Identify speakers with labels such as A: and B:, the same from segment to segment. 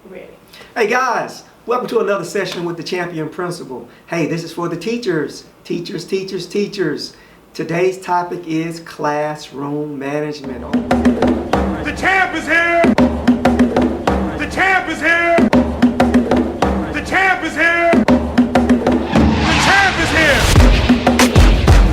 A: Ready.
B: Hey guys, welcome to another session with the Champion Principal. Hey, this is for the teachers. Teachers. Today's topic is classroom management.
C: The champ is here! The champ is here! The champ is here! The champ is here!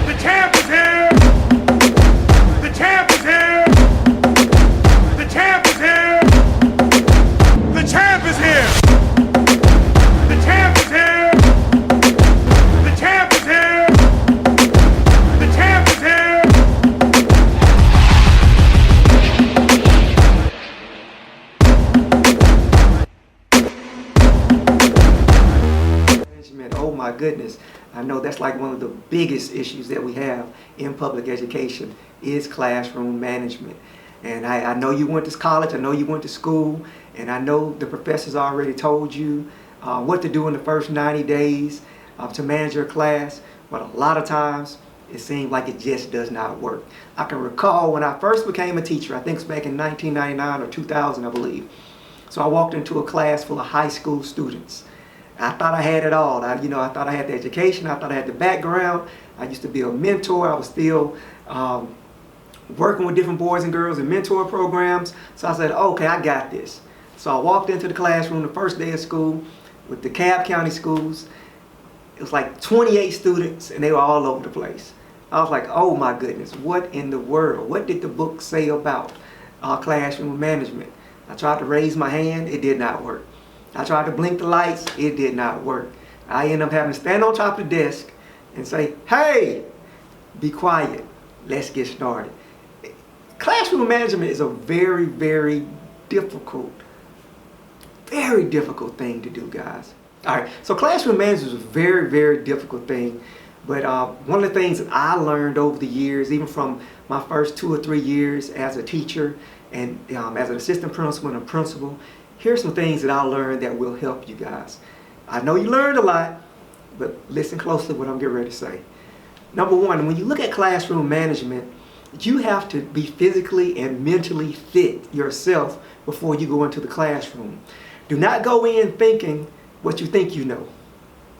C: The champ is here! The champ is here! The champ is here! The champ is here! The champ is here! The champ is here! The champ is here!
B: Management, oh my goodness. I know that's like one of the biggest issues that we have in public education is classroom management. And I know you went to college, I know you went to school, and I know the professors already told you what to do in the first 90 days to manage your class, but a lot of times it seems like it just does not work. I can recall when I first became a teacher, I think it's back in 1999 or 2000, I believe. So I walked into a class full of high school students. I thought I had it all. I thought I had the education, I thought I had the background. I used to be a mentor. I was still working with different boys and girls in mentor programs. So I said, okay, I got this. So I walked into the classroom the first day of school with the Cobb County schools. It was like 28 students and they were all over the place. I was like, oh my goodness, what in the world? What did the book say about classroom management? I tried to raise my hand, it did not work. I tried to blink the lights, it did not work. I ended up having to stand on top of the desk and say, hey, be quiet, let's get started. Classroom management is a very, very difficult thing to do, guys. All right, so classroom management is a very, very difficult thing. But one of the things that I learned over the years, even from my first 2 or 3 years as a teacher and as an assistant principal and a principal, here's some things that I learned that will help you guys. I know you learned a lot, but listen closely to what I'm getting ready to say. Number one, when you look at classroom management, you have to be physically and mentally fit yourself before you go into the classroom. Do not go in thinking what you think you know.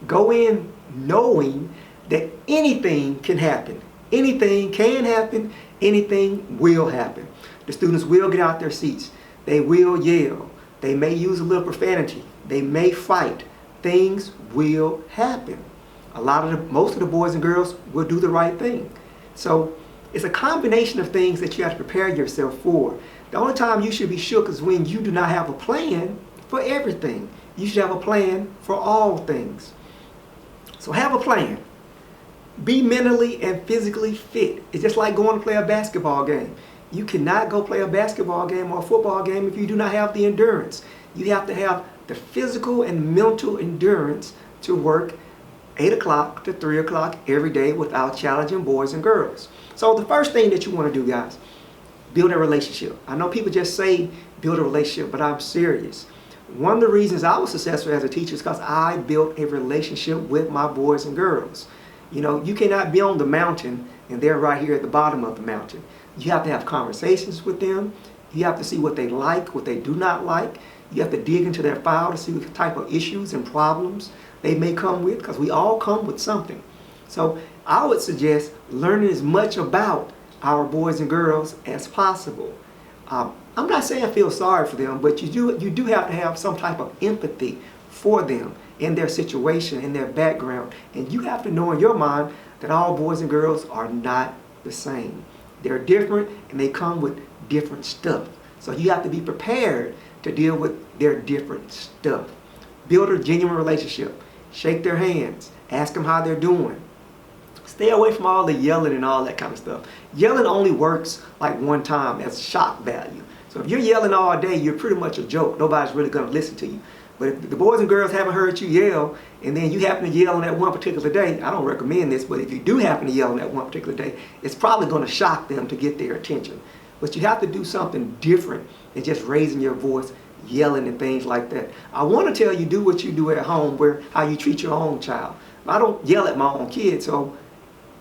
B: Go in knowing that anything can happen. Anything can happen, anything will happen. The students will get out their seats. They will yell. They may use a little profanity. They may fight. Things will happen. Most of the boys and girls will do the right thing. So it's a combination of things that you have to prepare yourself for. The only time you should be shook is when you do not have a plan for everything. You should have a plan for all things. So have a plan. Be mentally and physically fit. It's just like going to play a basketball game. You cannot go play a basketball game or a football game if you do not have the endurance. You have to have the physical and mental endurance to work 8 o'clock to 3 o'clock every day without challenging boys and girls. So the first thing that you want to do, guys, build a relationship. I know people just say build a relationship, but I'm serious. One of the reasons I was successful as a teacher is because I built a relationship with my boys and girls. You know, you cannot be on the mountain and they're right here at the bottom of the mountain. You have to have conversations with them. You have to see what they like, what they do not like. You have to dig into their file to see what type of issues and problems they may come with, because we all come with something. So I would suggest learning as much about our boys and girls as possible. I'm not saying feel sorry for them, but you do have to have some type of empathy for them in their situation, in their background. And you have to know in your mind that all boys and girls are not the same. They're different and they come with different stuff. So you have to be prepared to deal with their different stuff. Build a genuine relationship. Shake their hands. Ask them how they're doing. Stay away from all the yelling and all that kind of stuff. Yelling only works like one time as shock value. So if you're yelling all day, you're pretty much a joke. Nobody's really going to listen to you. But if the boys and girls haven't heard you yell, and then you happen to yell on that one particular day, I don't recommend this, but if you do happen to yell on that one particular day, it's probably going to shock them to get their attention. But you have to do something different than just raising your voice, yelling and things like that. I want to tell you, do what you do at home, how you treat your own child. I don't yell at my own kids, so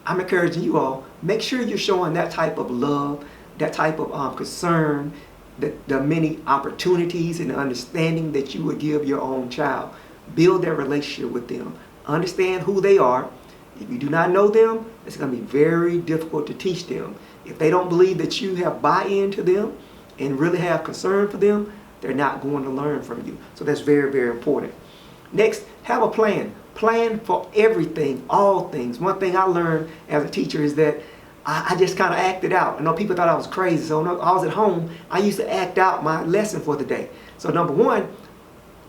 B: I'm encouraging you all, make sure you're showing that type of love, that type of concern, the many opportunities and understanding that you would give your own child. Build that relationship with them. Understand who they are. If you do not know them, it's going to be very difficult to teach them. If they don't believe that you have buy-in to them and really have concern for them, they're not going to learn from you. So that's very, very important. Next, have a plan. Plan for everything, all things. One thing I learned as a teacher is that I just kind of acted out. I know people thought I was crazy, so when I was at home, I used to act out my lesson for the day. So number one,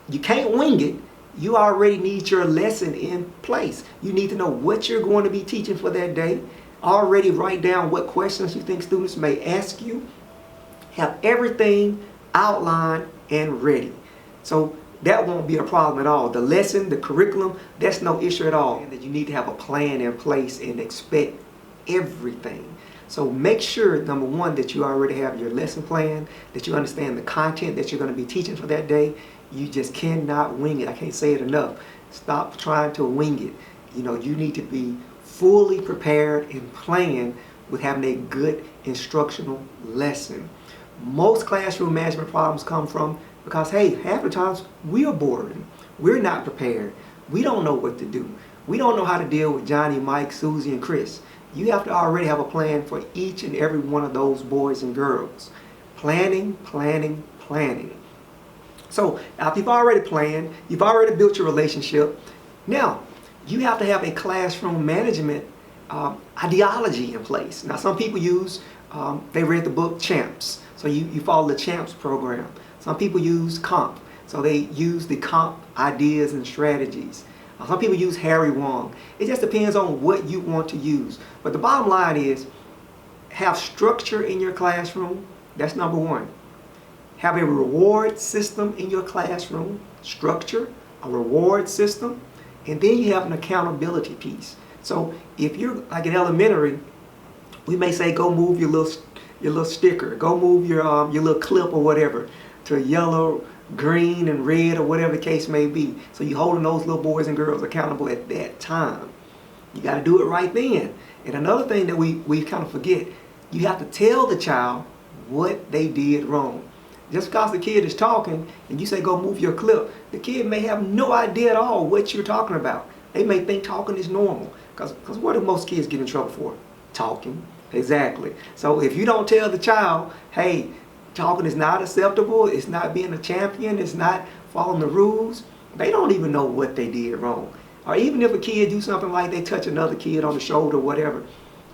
B: you can't wing it. You already need your lesson in place. You need to know what you're going to be teaching for that day. Already write down what questions you think students may ask you. Have everything outlined and ready. So that won't be a problem at all. The lesson, the curriculum, that's no issue at all. And that you need to have a plan in place and expect everything. So make sure, number one, that you already have your lesson plan, that you understand the content that you're going to be teaching for that day. You just cannot wing it. I can't say it enough. Stop trying to wing it. You know, you need to be fully prepared and plan with having a good instructional lesson. Most classroom management problems come from because, hey, half the times we are bored. We're not prepared. We don't know what to do. We don't know how to deal with Johnny, Mike, Susie, and Chris. You have to already have a plan for each and every one of those boys and girls. Planning, planning, planning. So after you've already planned, you've already built your relationship, now you have to have a classroom management ideology in place. Now some people use, they read the book Champs, so you follow the Champs program. Some people use COMP, so they use the COMP ideas and strategies. Some people use Harry Wong. It just depends on what you want to use. But the bottom line is, have structure in your classroom. That's number one. Have a reward system in your classroom. Structure, a reward system. And then you have an accountability piece. So if you're like in elementary, we may say go move your little sticker. Go move your little clip or whatever to yellow, green, and red, or whatever the case may be. So you're holding those little boys and girls accountable at that time. You got to do it right then. And another thing that we kind of forget, you have to tell the child what they did wrong. Just because the kid is talking and you say go move your clip, the kid may have no idea at all what you're talking about. They may think talking is normal. Because what do most kids get in trouble for? Talking. Exactly. So if you don't tell the child, hey, talking is not acceptable, it's not being a champion, it's not following the rules, they don't even know what they did wrong. Or even if a kid do something like they touch another kid on the shoulder or whatever,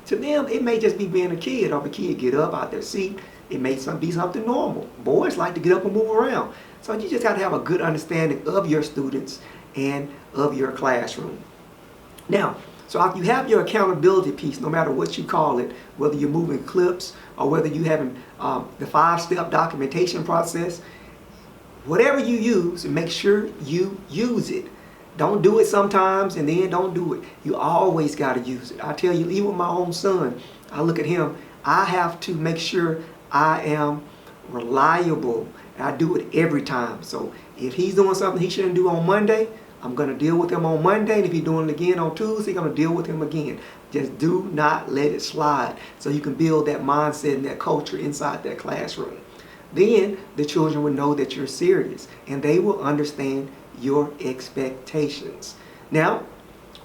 B: to them it may just be being a kid, or if a kid get up out their seat, it may be something normal. Boys like to get up and move around. So you just got to have a good understanding of your students and of your classroom. Now, so if you have your accountability piece, no matter what you call it, whether you're moving clips or whether you're having the 5-step documentation process, whatever you use, make sure you use it. Don't do it sometimes and then don't do it. You always got to use it. I tell you, even with my own son, I look at him, I have to make sure I am reliable. And I do it every time. So if he's doing something he shouldn't do on Monday, I'm going to deal with him on Monday. And if he's doing it again on Tuesday, I'm going to deal with him again. Just do not let it slide, so you can build that mindset and that culture inside that classroom. Then the children will know that you're serious and they will understand your expectations. Now,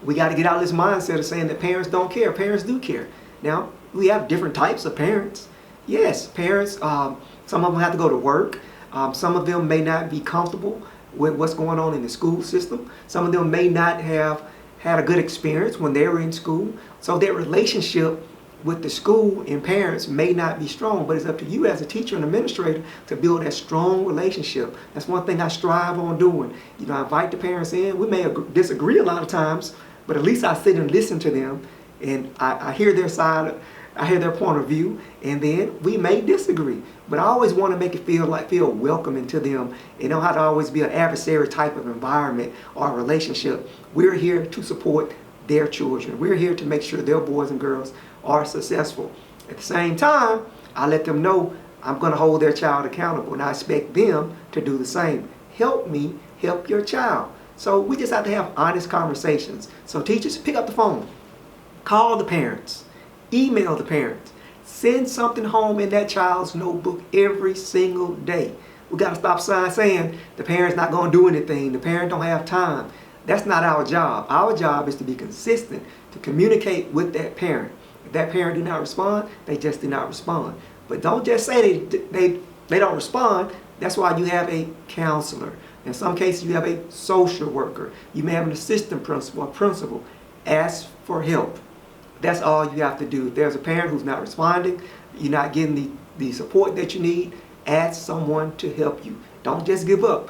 B: we got to get out of this mindset of saying that parents don't care. Parents do care. Now, we have different types of parents. Yes, parents, some of them have to go to work. Some of them may not be comfortable with what's going on in the school system. Some of them may not have had a good experience when they were in school. So their relationship with the school and parents may not be strong, but it's up to you as a teacher and administrator to build that strong relationship. That's one thing I strive on doing. You know, I invite the parents in. We may disagree a lot of times, but at least I sit and listen to them, and I hear their side, I hear their point of view, and then we may disagree. But I always want to make it feel welcoming to them, and don't have to always be an adversary type of environment or relationship. We're here to support their children. We're here to make sure their boys and girls are successful. At the same time, I let them know I'm going to hold their child accountable, and I expect them to do the same. Help me help your child. So we just have to have honest conversations. So teachers, pick up the phone, call the parents, email the parents, Send something home in that child's notebook every single day. We got to stop saying the parent's not going to do anything, the parent don't have time. That's not our job. Our job is to be consistent, to communicate with that parent. If that parent do not respond, they just do not respond. But don't just say they don't respond. That's why you have a counselor. In some cases, you have a social worker. You may have an assistant principal or principal. Ask for help. That's all you have to do. If there's a parent who's not responding, you're not getting the support that you need, ask someone to help you. Don't just give up.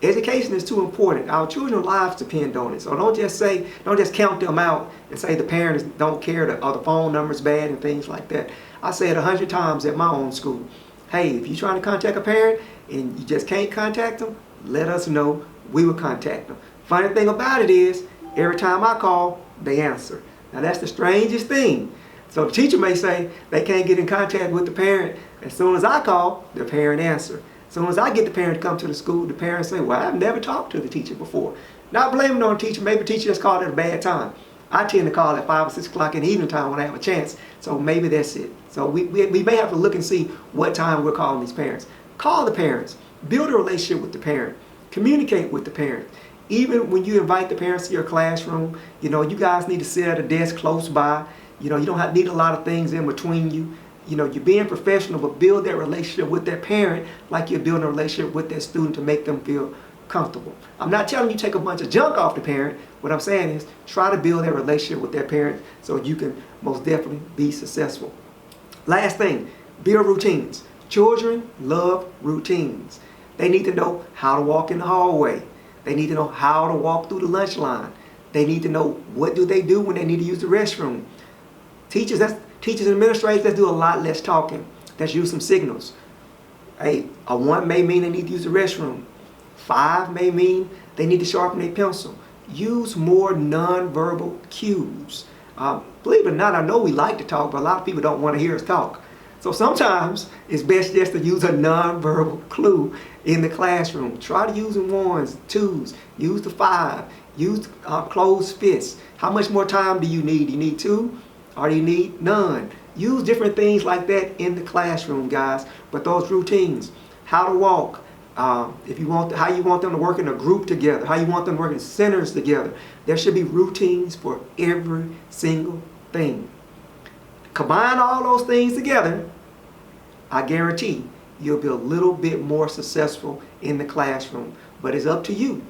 B: Education is too important. Our children's lives depend on it. So don't just count them out and say the parents don't care or the phone number's bad and things like that. I say it 100 times at my own school. Hey, if you're trying to contact a parent and you just can't contact them, let us know. We will contact them. Funny thing about it is, every time I call, they answer. Now that's the strangest thing. So the teacher may say they can't get in contact with the parent. As soon as I call, the parent answers. As soon as I get the parent to come to the school, the parents say, well, I've never talked to the teacher before. Not blaming on the teacher. Maybe the teacher just called at a bad time. I tend to call at 5 or 6 o'clock in the evening time when I have a chance. So maybe that's it. So we may have to look and see what time we're calling these parents. Call the parents. Build a relationship with the parent. Communicate with the parent. Even when you invite the parents to your classroom, you guys need to sit at a desk close by. You don't need a lot of things in between you. You're being professional, but build that relationship with that parent like you're building a relationship with that student to make them feel comfortable. I'm not telling you take a bunch of junk off the parent. What I'm saying is try to build that relationship with that parent so you can most definitely be successful. Last thing, build routines. Children love routines. They need to know how to walk in the hallway. They need to know how to walk through the lunch line. They need to know what do they do when they need to use the restroom. Teachers and administrators, let's do a lot less talking. Let's use some signals. Hey, a 1 may mean they need to use the restroom. 5 may mean they need to sharpen their pencil. Use more nonverbal cues. Believe it or not, I know we like to talk, but a lot of people don't want to hear us talk. So sometimes it's best just to use a nonverbal clue in the classroom. Try to use the 1s, 2s, use the 5, use closed fists. How much more time do you need? Do you need 2 or do you need none? Use different things like that in the classroom, guys. But those routines, how to walk, how you want them to work in a group together, how you want them to work in centers together. There should be routines for every single thing. Combine all those things together, I guarantee you'll be a little bit more successful in the classroom. But it's up to you.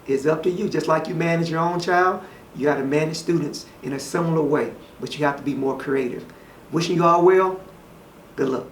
B: It's up to you. Just like you manage your own child, you got to manage students in a similar way. But you have to be more creative. Wishing you all well. Good luck.